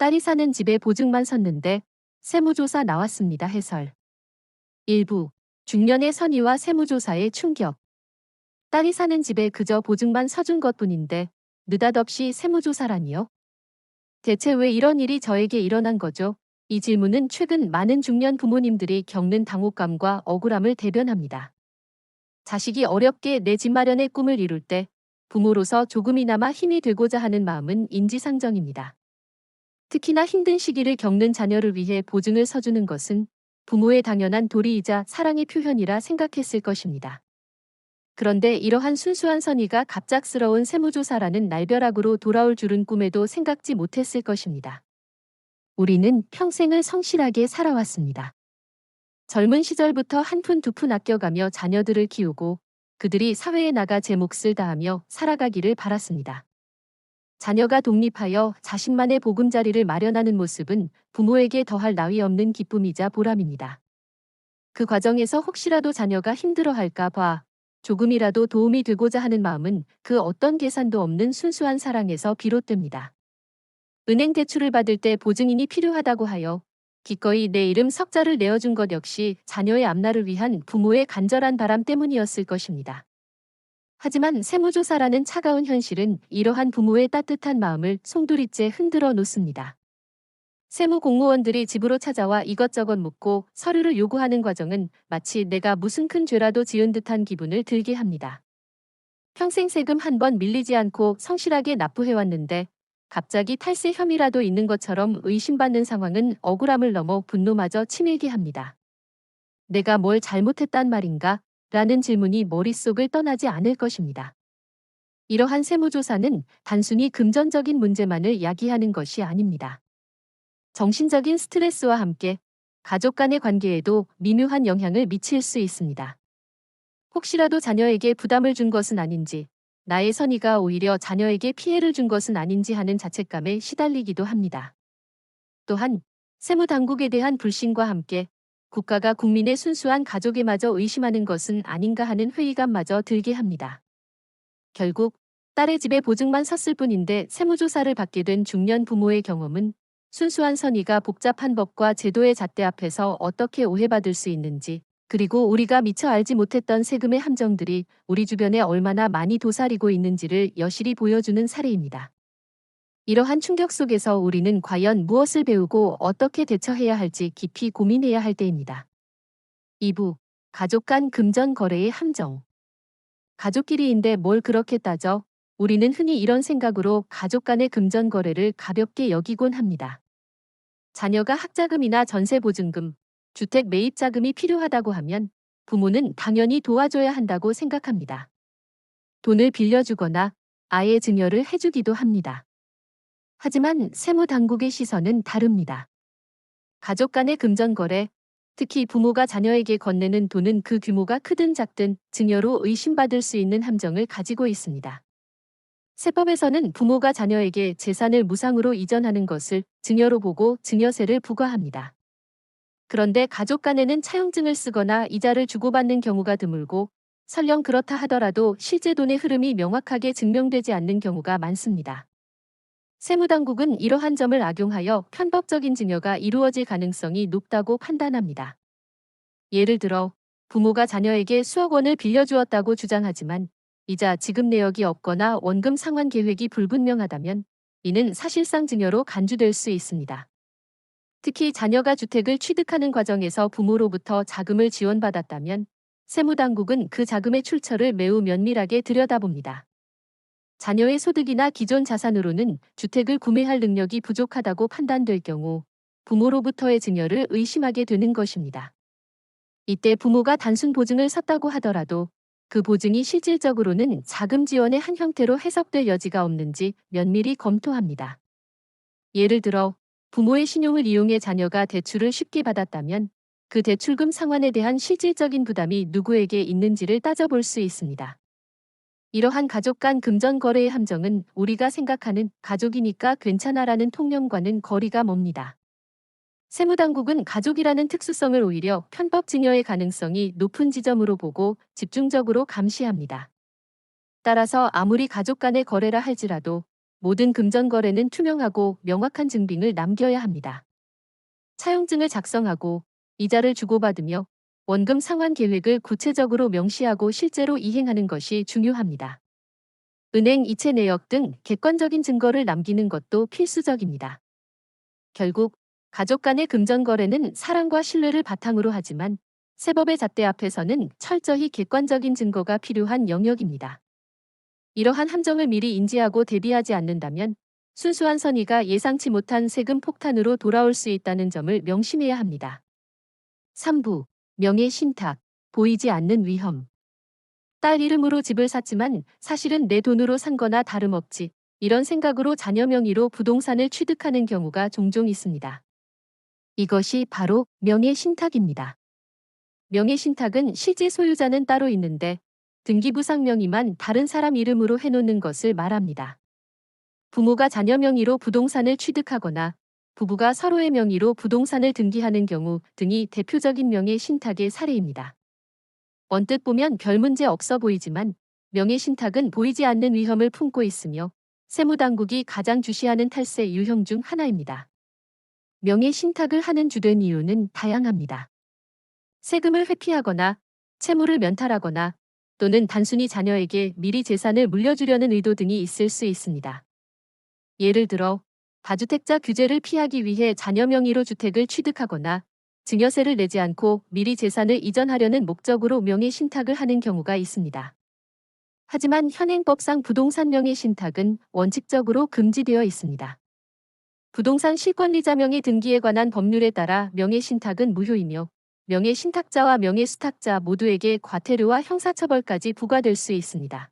딸이 사는 집에 보증만 섰는데 세무조사 나왔습니다. 해설. 일부 중년의 선의와 세무조사의 충격. 딸이 사는 집에 그저 보증만 서준 것뿐인데 느닷없이 세무조사라니요? 대체 왜 이런 일이 저에게 일어난 거죠? 이 질문은 최근 많은 중년 부모님들이 겪는 당혹감과 억울함을 대변합니다. 자식이 어렵게 내 집 마련의 꿈을 이룰 때 부모로서 조금이나마 힘이 되고자 하는 마음은 인지상정입니다. 특히나 힘든 시기를 겪는 자녀를 위해 보증을 서주는 것은 부모의 당연한 도리이자 사랑의 표현이라 생각했을 것입니다. 그런데 이러한 순수한 선의가 갑작스러운 세무조사라는 날벼락으로 돌아올 줄은 꿈에도 생각지 못했을 것입니다. 우리는 평생을 성실하게 살아왔습니다. 젊은 시절부터 한 푼 두 푼 아껴가며 자녀들을 키우고 그들이 사회에 나가 제 몫을 다하며 살아가기를 바랐습니다. 자녀가 독립하여 자신만의 보금자리를 마련하는 모습은 부모에게 더할 나위 없는 기쁨이자 보람입니다. 그 과정에서 혹시라도 자녀가 힘들어할까 봐 조금이라도 도움이 되고자 하는 마음은 그 어떤 계산도 없는 순수한 사랑에서 비롯됩니다. 은행 대출을 받을 때 보증인이 필요하다고 하여 기꺼이 내 이름 석자를 내어준 것 역시 자녀의 앞날을 위한 부모의 간절한 바람 때문이었을 것입니다. 하지만 세무조사라는 차가운 현실은 이러한 부모의 따뜻한 마음을 송두리째 흔들어 놓습니다. 세무 공무원들이 집으로 찾아와 이것저것 묻고 서류를 요구하는 과정은 마치 내가 무슨 큰 죄라도 지은 듯한 기분을 들게 합니다. 평생 세금 한 번 밀리지 않고 성실하게 납부해왔는데 갑자기 탈세 혐의라도 있는 것처럼 의심받는 상황은 억울함을 넘어 분노마저 치밀게 합니다. 내가 뭘 잘못했단 말인가? 라는 질문이 머릿속을 떠나지 않을 것입니다. 이러한 세무조사는 단순히 금전적인 문제만을 야기하는 것이 아닙니다. 정신적인 스트레스와 함께 가족 간의 관계에도 미묘한 영향을 미칠 수 있습니다. 혹시라도 자녀에게 부담을 준 것은 아닌지, 나의 선의가 오히려 자녀에게 피해를 준 것은 아닌지 하는 자책감에 시달리기도 합니다. 또한 세무당국에 대한 불신과 함께 국가가 국민의 순수한 가족에마저 의심하는 것은 아닌가 하는 회의감마저 들게 합니다. 결국 딸의 집에 보증만 섰을 뿐인데 세무조사를 받게 된 중년 부모의 경험은 순수한 선의가 복잡한 법과 제도의 잣대 앞에서 어떻게 오해받을 수 있는지, 그리고 우리가 미처 알지 못했던 세금의 함정들이 우리 주변에 얼마나 많이 도사리고 있는지를 여실히 보여주는 사례입니다. 이러한 충격 속에서 우리는 과연 무엇을 배우고 어떻게 대처해야 할지 깊이 고민해야 할 때입니다. 2부. 가족 간 금전 거래의 함정. 가족끼리인데 뭘 그렇게 따져? 우리는 흔히 이런 생각으로 가족 간의 금전 거래를 가볍게 여기곤 합니다. 자녀가 학자금이나 전세보증금, 주택 매입 자금이 필요하다고 하면 부모는 당연히 도와줘야 한다고 생각합니다. 돈을 빌려주거나 아예 증여를 해주기도 합니다. 하지만 세무당국의 시선은 다릅니다. 가족 간의 금전 거래, 특히 부모가 자녀에게 건네는 돈은 그 규모가 크든 작든 증여로 의심받을 수 있는 함정을 가지고 있습니다. 세법에서는 부모가 자녀에게 재산을 무상으로 이전하는 것을 증여로 보고 증여세를 부과합니다. 그런데 가족 간에는 차용증을 쓰거나 이자를 주고받는 경우가 드물고 설령 그렇다 하더라도 실제 돈의 흐름이 명확하게 증명되지 않는 경우가 많습니다. 세무당국은 이러한 점을 악용하여 편법적인 증여가 이루어질 가능성이 높다고 판단합니다. 예를 들어 부모가 자녀에게 수억 원을 빌려주었다고 주장하지만 이자 지급 내역이 없거나 원금 상환 계획이 불분명하다면 이는 사실상 증여로 간주될 수 있습니다. 특히 자녀가 주택을 취득하는 과정에서 부모로부터 자금을 지원받았다면 세무당국은 그 자금의 출처를 매우 면밀하게 들여다봅니다. 자녀의 소득이나 기존 자산으로는 주택을 구매할 능력이 부족하다고 판단될 경우 부모로부터의 증여를 의심하게 되는 것입니다. 이때 부모가 단순 보증을 섰다고 하더라도 그 보증이 실질적으로는 자금 지원의 한 형태로 해석될 여지가 없는지 면밀히 검토합니다. 예를 들어 부모의 신용을 이용해 자녀가 대출을 쉽게 받았다면 그 대출금 상환에 대한 실질적인 부담이 누구에게 있는지를 따져볼 수 있습니다. 이러한 가족 간 금전 거래의 함정은 우리가 생각하는 가족이니까 괜찮아라는 통념과는 거리가 멉니다. 세무당국은 가족이라는 특수성을 오히려 편법 증여의 가능성이 높은 지점으로 보고 집중적으로 감시합니다. 따라서 아무리 가족 간의 거래라 할지라도 모든 금전 거래는 투명하고 명확한 증빙을 남겨야 합니다. 차용증을 작성하고 이자를 주고받으며 원금 상환 계획을 구체적으로 명시하고 실제로 이행하는 것이 중요합니다. 은행 이체 내역 등 객관적인 증거를 남기는 것도 필수적입니다. 결국 가족 간의 금전 거래는 사랑과 신뢰를 바탕으로 하지만 세법의 잣대 앞에서는 철저히 객관적인 증거가 필요한 영역입니다. 이러한 함정을 미리 인지하고 대비하지 않는다면 순수한 선의가 예상치 못한 세금 폭탄으로 돌아올 수 있다는 점을 명심해야 합니다. 3부. 명예 신탁. 보이지 않는 위험. 딸 이름으로 집을 샀지만 사실은 내 돈으로 산 거나 다름없지. 이런 생각으로 자녀 명의로 부동산을 취득하는 경우가 종종 있습니다. 이것이 바로 명예 신탁입니다. 명예 신탁은 실제 소유자는 따로 있는데 등기부상 명의만 다른 사람 이름으로 해놓는 것을 말합니다. 부모가 자녀 명의로 부동산을 취득하거나 부부가 서로의 명의로 부동산을 등기하는 경우 등이 대표적인 명예 신탁의 사례입니다. 언뜻 보면 별 문제 없어 보이지만 명예 신탁은 보이지 않는 위험을 품고 있으며 세무당국이 가장 주시하는 탈세 유형 중 하나입니다. 명예 신탁을 하는 주된 이유는 다양합니다. 세금을 회피하거나 채무를 면탈하거나 또는 단순히 자녀에게 미리 재산을 물려주려는 의도 등이 있을 수 있습니다. 예를 들어 다주택자 규제를 피하기 위해 자녀 명의로 주택을 취득하거나 증여세를 내지 않고 미리 재산을 이전하려는 목적으로 명예 신탁을 하는 경우가 있습니다. 하지만 현행법상 부동산 명예 신탁은 원칙적으로 금지되어 있습니다. 부동산 실권리자 명의 등기에 관한 법률에 따라 명예 신탁은 무효이며 명예 신탁자와 명예 수탁자 모두에게 과태료와 형사처벌까지 부과될 수 있습니다.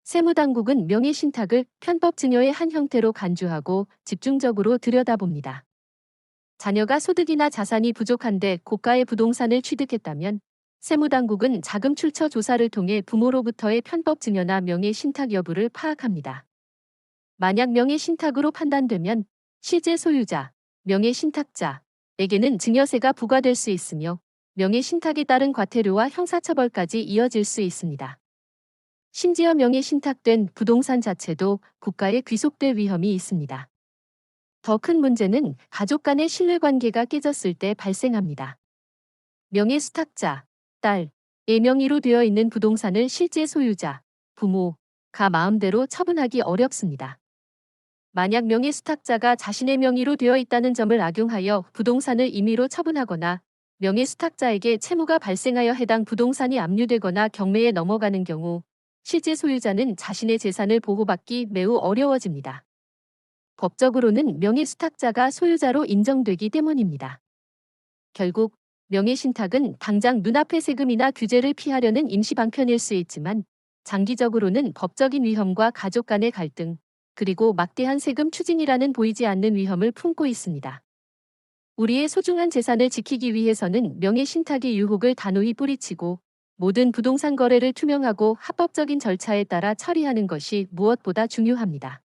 세무당국은 명예 신탁을 편법 증여의 한 형태로 간주하고 집중적으로 들여다봅니다. 자녀가 소득이나 자산이 부족한데 고가의 부동산을 취득했다면 세무당국은 자금 출처 조사를 통해 부모로부터의 편법 증여나 명예 신탁 여부를 파악합니다. 만약 명예 신탁으로 판단되면 실제 소유자, 명예 신탁자에게는 증여세가 부과될 수 있으며 명예 신탁에 따른 과태료와 형사처벌까지 이어질 수 있습니다. 심지어 명예 신탁된 부동산 자체도 국가에 귀속될 위험이 있습니다. 더 큰 문제는 가족 간의 신뢰관계가 깨졌을 때 발생합니다. 명예 수탁자, 딸의 명의로 되어 있는 부동산을 실제 소유자, 부모가 마음대로 처분하기 어렵습니다. 만약 명예 수탁자가 자신의 명의로 되어 있다는 점을 악용하여 부동산을 임의로 처분하거나 명예 수탁자에게 채무가 발생하여 해당 부동산이 압류되거나 경매에 넘어가는 경우 실제 소유자는 자신의 재산을 보호받기 매우 어려워집니다. 법적으로는 명예 수탁자가 소유자로 인정되기 때문입니다. 결국 명예 신탁은 당장 눈앞의 세금이나 규제를 피하려는 임시 방편일 수 있지만 장기적으로는 법적인 위험과 가족 간의 갈등, 그리고 막대한 세금 추징이라는 보이지 않는 위험을 품고 있습니다. 우리의 소중한 재산을 지키기 위해서는 명예 신탁의 유혹을 단호히 뿌리치고 모든 부동산 거래를 투명하고 합법적인 절차에 따라 처리하는 것이 무엇보다 중요합니다.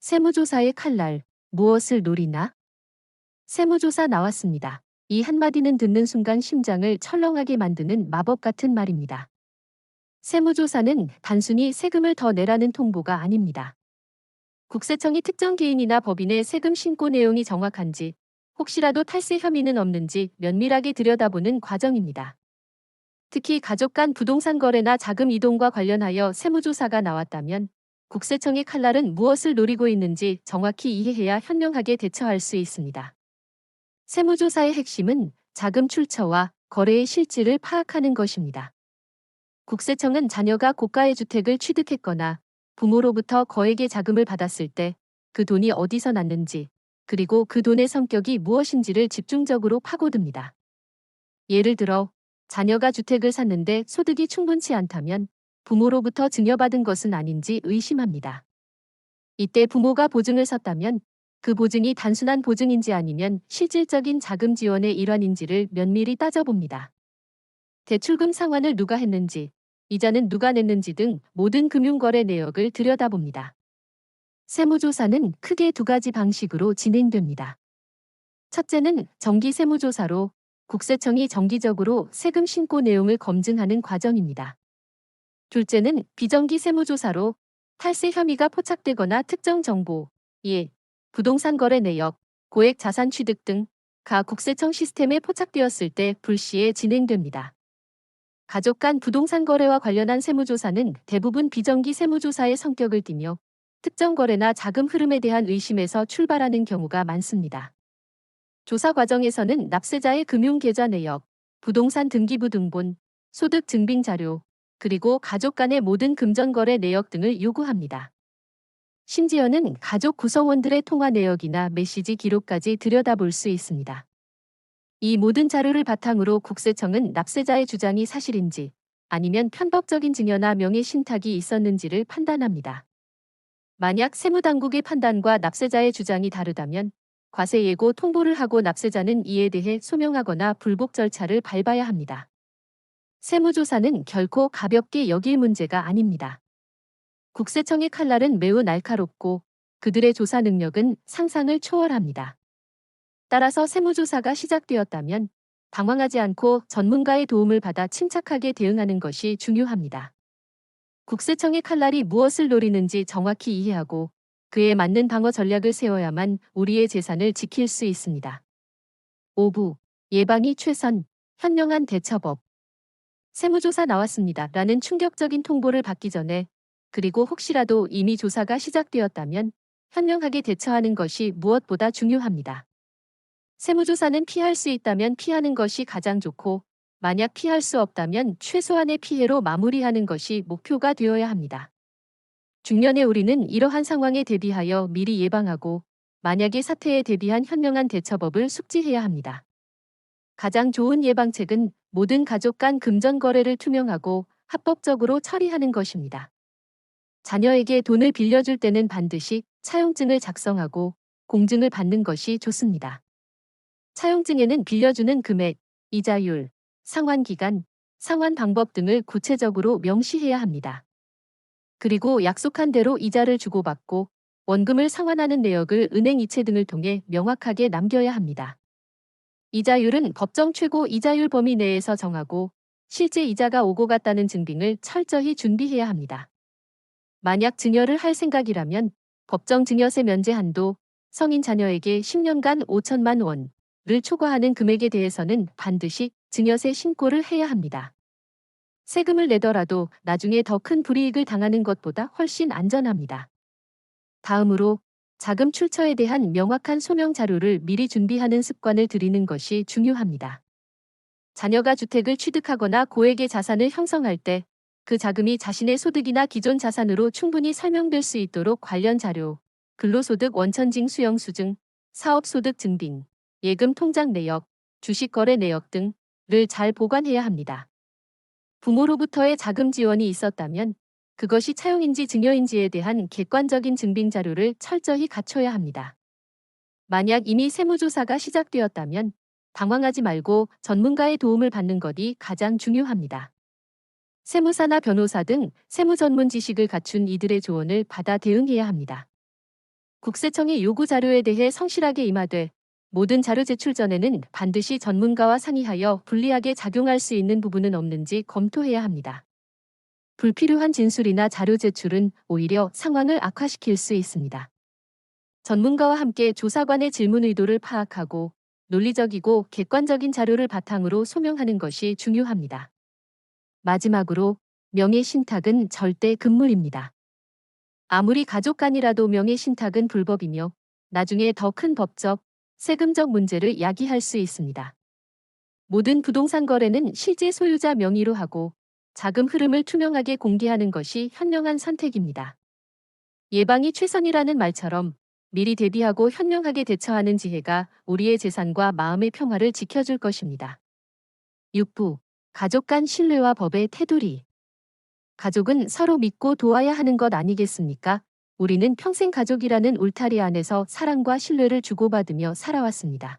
세무조사의 칼날, 무엇을 노리나? 세무조사 나왔습니다. 이 한마디는 듣는 순간 심장을 철렁하게 만드는 마법 같은 말입니다. 세무조사는 단순히 세금을 더 내라는 통보가 아닙니다. 국세청이 특정 개인이나 법인의 세금 신고 내용이 정확한지, 혹시라도 탈세 혐의는 없는지 면밀하게 들여다보는 과정입니다. 특히 가족 간 부동산 거래나 자금 이동과 관련하여 세무조사가 나왔다면 국세청의 칼날은 무엇을 노리고 있는지 정확히 이해해야 현명하게 대처할 수 있습니다. 세무조사의 핵심은 자금 출처와 거래의 실질을 파악하는 것입니다. 국세청은 자녀가 고가의 주택을 취득했거나 부모로부터 거액의 자금을 받았을 때 그 돈이 어디서 났는지, 그리고 그 돈의 성격이 무엇인지를 집중적으로 파고듭니다. 예를 들어 자녀가 주택을 샀는데 소득이 충분치 않다면 부모로부터 증여받은 것은 아닌지 의심합니다. 이때 부모가 보증을 섰다면 그 보증이 단순한 보증인지 아니면 실질적인 자금 지원의 일환인지를 면밀히 따져봅니다. 대출금 상환을 누가 했는지, 이자는 누가 냈는지 등 모든 금융거래 내역을 들여다봅니다. 세무조사는 크게 두 가지 방식으로 진행됩니다. 첫째는 정기세무조사로 국세청이 정기적으로 세금 신고 내용을 검증하는 과정입니다. 둘째는 비정기세무조사로 탈세 혐의가 포착되거나 특정 정보, 예, 부동산 거래 내역, 고액 자산 취득 등 가 국세청 시스템에 포착되었을 때 불시에 진행됩니다. 가족 간 부동산 거래와 관련한 세무조사는 대부분 비정기 세무조사의 성격을 띠며 특정 거래나 자금 흐름에 대한 의심에서 출발하는 경우가 많습니다. 조사 과정에서는 납세자의 금융계좌 내역, 부동산 등기부 등본, 소득 증빙 자료, 그리고 가족 간의 모든 금전거래 내역 등을 요구합니다. 심지어는 가족 구성원들의 통화 내역이나 메시지 기록까지 들여다볼 수 있습니다. 이 모든 자료를 바탕으로 국세청은 납세자의 주장이 사실인지 아니면 편법적인 증여나 명의 신탁이 있었는지를 판단합니다. 만약 세무당국의 판단과 납세자의 주장이 다르다면 과세 예고 통보를 하고 납세자는 이에 대해 소명하거나 불복 절차를 밟아야 합니다. 세무조사는 결코 가볍게 여길 문제가 아닙니다. 국세청의 칼날은 매우 날카롭고 그들의 조사 능력은 상상을 초월합니다. 따라서 세무조사가 시작되었다면 당황하지 않고 전문가의 도움을 받아 침착하게 대응하는 것이 중요합니다. 국세청의 칼날이 무엇을 노리는지 정확히 이해하고 그에 맞는 방어 전략을 세워야만 우리의 재산을 지킬 수 있습니다. 5부. 예방이 최선, 현명한 대처법. 세무조사 나왔습니다. 라는 충격적인 통보를 받기 전에 그리고 혹시라도 이미 조사가 시작되었다면 현명하게 대처하는 것이 무엇보다 중요합니다. 세무조사는 피할 수 있다면 피하는 것이 가장 좋고 만약 피할 수 없다면 최소한의 피해로 마무리하는 것이 목표가 되어야 합니다. 중년의 우리는 이러한 상황에 대비하여 미리 예방하고 만약의 사태에 대비한 현명한 대처법을 숙지해야 합니다. 가장 좋은 예방책은 모든 가족 간 금전 거래를 투명하고 합법적으로 처리하는 것입니다. 자녀에게 돈을 빌려줄 때는 반드시 차용증을 작성하고 공증을 받는 것이 좋습니다. 차용증에는 빌려주는 금액, 이자율, 상환 기간, 상환 방법 등을 구체적으로 명시해야 합니다. 그리고 약속한 대로 이자를 주고받고 원금을 상환하는 내역을 은행 이체 등을 통해 명확하게 남겨야 합니다. 이자율은 법정 최고 이자율 범위 내에서 정하고 실제 이자가 오고 갔다는 증빙을 철저히 준비해야 합니다. 만약 증여를 할 생각이라면 법정 증여세 면제 한도, 성인 자녀에게 10년간 5천만 원을 초과하는 금액에 대해서는 반드시 증여세 신고를 해야 합니다. 세금을 내더라도 나중에 더 큰 불이익을 당하는 것보다 훨씬 안전합니다. 다음으로 자금 출처에 대한 명확한 소명 자료를 미리 준비하는 습관을 들이는 것이 중요합니다. 자녀가 주택을 취득하거나 고액의 자산을 형성할 때 그 자금이 자신의 소득이나 기존 자산으로 충분히 설명될 수 있도록 관련 자료, 근로소득 원천징 수영수증, 사업소득 증빙, 예금 통장 내역, 주식거래 내역 등을 잘 보관해야 합니다. 부모로부터의 자금 지원이 있었다면 그것이 차용인지 증여인지에 대한 객관적인 증빙 자료를 철저히 갖춰야 합니다. 만약 이미 세무조사가 시작되었다면 당황하지 말고 전문가의 도움을 받는 것이 가장 중요합니다. 세무사나 변호사 등 세무 전문 지식을 갖춘 이들의 조언을 받아 대응해야 합니다. 국세청의 요구 자료에 대해 성실하게 임하되 모든 자료 제출 전에는 반드시 전문가와 상의하여 불리하게 작용할 수 있는 부분은 없는지 검토해야 합니다. 불필요한 진술이나 자료 제출은 오히려 상황을 악화시킬 수 있습니다. 전문가와 함께 조사관의 질문 의도를 파악하고 논리적이고 객관적인 자료를 바탕으로 소명하는 것이 중요합니다. 마지막으로 명예 신탁은 절대 금물입니다. 아무리 가족 간이라도 명예 신탁은 불법이며 나중에 더 큰 법적, 세금적 문제를 야기할 수 있습니다. 모든 부동산 거래는 실제 소유자 명의로 하고 자금 흐름을 투명하게 공개하는 것이 현명한 선택입니다. 예방이 최선이라는 말처럼 미리 대비하고 현명하게 대처하는 지혜가 우리의 재산과 마음의 평화를 지켜줄 것입니다. 6부. 가족 간 신뢰와 법의 테두리. 가족은 서로 믿고 도와야 하는 것 아니겠습니까? 우리는 평생 가족이라는 울타리 안에서 사랑과 신뢰를 주고받으며 살아왔습니다.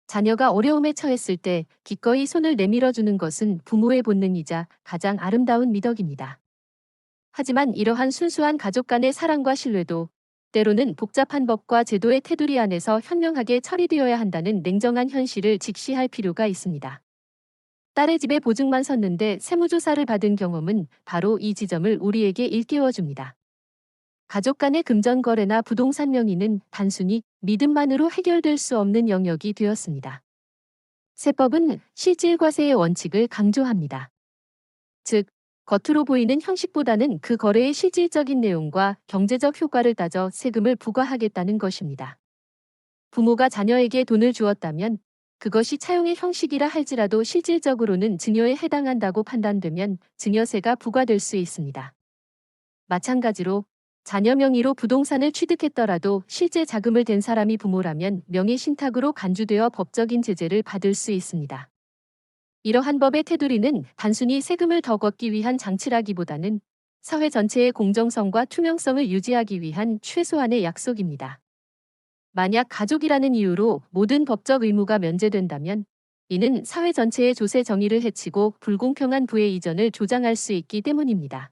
자녀가 어려움에 처했을 때 기꺼이 손을 내밀어주는 것은 부모의 본능이자 가장 아름다운 미덕입니다. 하지만 이러한 순수한 가족 간의 사랑과 신뢰도 때로는 복잡한 법과 제도의 테두리 안에서 현명하게 처리되어야 한다는 냉정한 현실을 직시할 필요가 있습니다. 딸의 집에 보증만 섰는데 세무조사를 받은 경험은 바로 이 지점을 우리에게 일깨워줍니다. 가족 간의 금전 거래나 부동산 명의는 단순히 믿음만으로 해결될 수 없는 영역이 되었습니다. 세법은 실질과세의 원칙을 강조합니다. 즉, 겉으로 보이는 형식보다는 그 거래의 실질적인 내용과 경제적 효과를 따져 세금을 부과하겠다는 것입니다. 부모가 자녀에게 돈을 주었다면 그것이 차용의 형식이라 할지라도 실질적으로는 증여에 해당한다고 판단되면 증여세가 부과될 수 있습니다. 마찬가지로 자녀 명의로 부동산을 취득했더라도 실제 자금을 댄 사람이 부모라면 명예신탁으로 간주되어 법적인 제재를 받을 수 있습니다. 이러한 법의 테두리는 단순히 세금을 더 걷기 위한 장치라기보다는 사회 전체의 공정성과 투명성을 유지하기 위한 최소한의 약속입니다. 만약 가족이라는 이유로 모든 법적 의무가 면제된다면 이는 사회 전체의 조세 정의를 해치고 불공평한 부의 이전을 조장할 수 있기 때문입니다.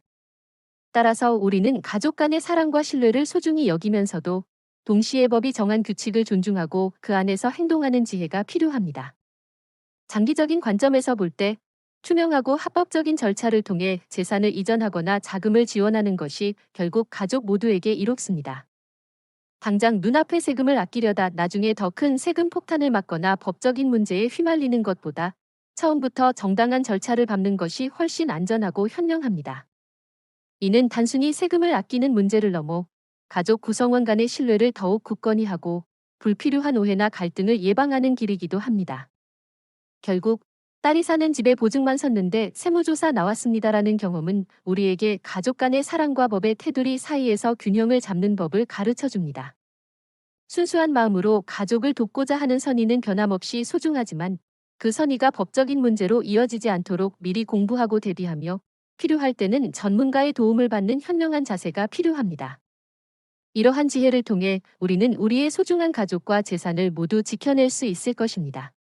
따라서 우리는 가족 간의 사랑과 신뢰를 소중히 여기면서도 동시에 법이 정한 규칙을 존중하고 그 안에서 행동하는 지혜가 필요합니다. 장기적인 관점에서 볼 때 투명하고 합법적인 절차를 통해 재산을 이전하거나 자금을 지원하는 것이 결국 가족 모두에게 이롭습니다. 당장 눈앞의 세금을 아끼려다 나중에 더 큰 세금 폭탄을 맞거나 법적인 문제에 휘말리는 것보다 처음부터 정당한 절차를 밟는 것이 훨씬 안전하고 현명합니다. 이는 단순히 세금을 아끼는 문제를 넘어 가족 구성원 간의 신뢰를 더욱 굳건히 하고 불필요한 오해나 갈등을 예방하는 길이기도 합니다. 결국 딸이 사는 집에 보증만 섰는데 세무조사 나왔습니다라는 경험은 우리에게 가족 간의 사랑과 법의 테두리 사이에서 균형을 잡는 법을 가르쳐 줍니다. 순수한 마음으로 가족을 돕고자 하는 선의는 변함없이 소중하지만 그 선의가 법적인 문제로 이어지지 않도록 미리 공부하고 대비하며 필요할 때는 전문가의 도움을 받는 현명한 자세가 필요합니다. 이러한 지혜를 통해 우리는 우리의 소중한 가족과 재산을 모두 지켜낼 수 있을 것입니다.